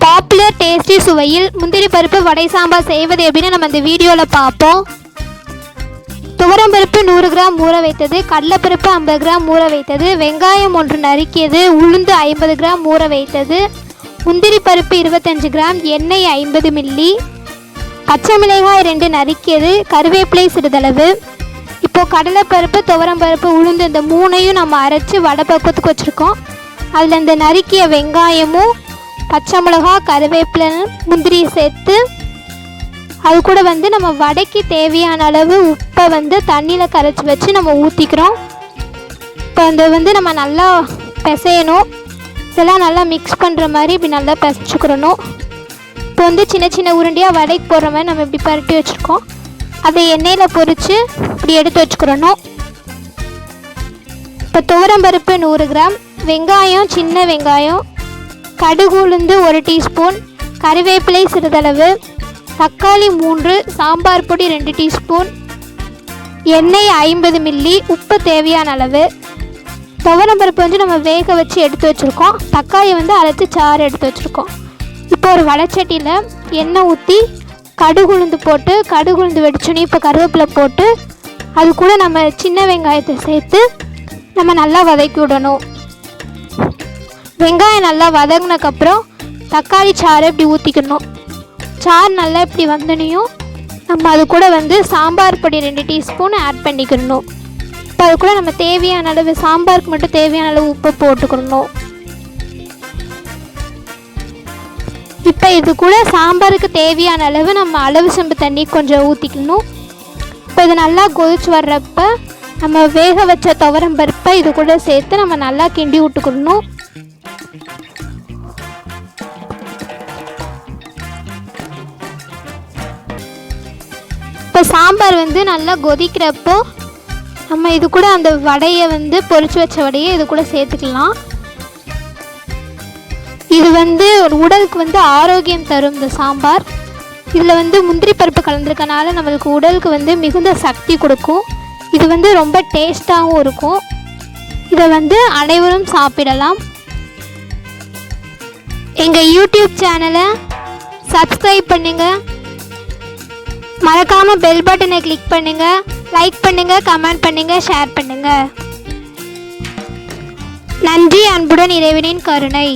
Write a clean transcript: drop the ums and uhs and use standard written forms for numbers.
Popular tasty சுவையில் முந்திரி பருப்பு வடை சாம்பார் செய்வது எப்படின்னு நம்ம இந்த வீடியோவில் பார்ப்போம். துவரம்பருப்பு 100 கிராம் ஊற வைத்தது, கடலைப்பருப்பு 50 கிராம் ஊற வைத்தது, வெங்காயம் 1 நறுக்கியது, உளுந்து 50 கிராம் ஊற வைத்தது, முந்திரி பருப்பு 25 கிராம், எண்ணெய் 50 மில்லி, பச்சை மிளகாய் 2 நறுக்கியது, கருவேப்பிலை சிறிதளவு. இப்போது கடலைப்பருப்பு, துவரம்பருப்பு, உளுந்து இந்த 3ஐயும் நம்ம அரைச்சி வடை பக்குவத்துக்கு வச்சுருக்கோம். அதில் இந்த நறுக்கிய வெங்காயமும் பச்சை மிளகா, கருவேப்பிலை, முந்திரியை சேர்த்து அது கூட நம்ம வடைக்கு தேவையான அளவு உப்பை தண்ணியில் கரைச்சி வச்சு நம்ம ஊற்றிக்கிறோம். இப்போ அந்த நம்ம நல்லா பிசையணும். இதெல்லாம் நல்லா மிக்ஸ் பண்ணுற மாதிரி இப்படி நல்லா பிசைச்சுக்கிறணும். இப்போ சின்ன சின்ன உருண்டையாக வடைக்கு போடுற மாதிரி நம்ம இப்படி பரட்டி வச்சுருக்கோம். அதை எண்ணெயில் பொரித்து இப்படி எடுத்து வச்சுக்கிறணும். இப்போ துவரம்பருப்பு 100 கிராம், வெங்காயம் சின்ன வெங்காயம், கடுகு உளுந்து 1 டீஸ்பூன், கருவேப்பிலை சிறிதளவு, தக்காளி 3, சாம்பார் பொடி 2 டீஸ்பூன், எண்ணெய் 50 மில்லி, உப்பு தேவையான அளவு. துவரம்பருப்பு நம்ம வேக வச்சு எடுத்து வச்சுருக்கோம். தக்காளி அரைச்சி சாறு எடுத்து வச்சுருக்கோம். இப்போ ஒரு வடைச்சட்டியில் எண்ணெய் ஊற்றி கடுகு உளுந்து போட்டு, கடுகு உளுந்து வெடிச்சோன்னே இப்போ கருவேப்பிலை போட்டு அது கூட நம்ம சின்ன வெங்காயத்தை சேர்த்து நம்ம நல்லா வதக்கி விடணும். வெங்காயம் நல்லா வதங்கினக்கப்புறம் தக்காளி சாறு இப்படி ஊற்றிக்கணும். சாறு நல்லா இப்படி வந்தனையும் நம்ம அது கூட சாம்பார் பொடி 2 டீஸ்பூன் ஆட் பண்ணிக்கணும். இப்போ அது கூட நம்ம தேவையான அளவு சாம்பாருக்கு மட்டும் தேவையான அளவு உப்பு போட்டுக்கணும். இப்போ இது கூட சாம்பாருக்கு தேவையான அளவு நம்ம அளவு செம்பு தண்ணி கொஞ்சம் ஊற்றிக்கணும். இப்போ இது நல்லா கொதிச்சு வர்றப்ப நம்ம வேக வச்ச துவரம்பருப்பை இது கூட சேர்த்து நம்ம நல்லா கிண்டி விட்டுக்கணும். இப்போ சாம்பார் நல்லா கொதிக்கிறப்போ நம்ம இது கூட அந்த வடையை பொரிச்சு வச்ச வடையை இது கூட சேர்த்துக்கலாம். இது உடலுக்கு ஆரோக்கியம் தரும். இந்த சாம்பார் இதில் முந்திரி பருப்பு கலந்துருக்கனால நம்மளுக்கு உடலுக்கு மிகுந்த சக்தி கொடுக்கும். இது ரொம்ப டேஸ்ட்டாகவும் இருக்கும். இதை அனைவரும் சாப்பிடலாம். எங்கள் யூடியூப் சேனலை சப்ஸ்கிரைப் பண்ணுங்கள். மறக்காமல் பெல் பட்டனை கிளிக் பண்ணுங்கள். லைக் பண்ணுங்கள், கமெண்ட் பண்ணுங்கள், ஷேர் பண்ணுங்கள். நன்றி. அன்புடன் இறைவனின் கருணை.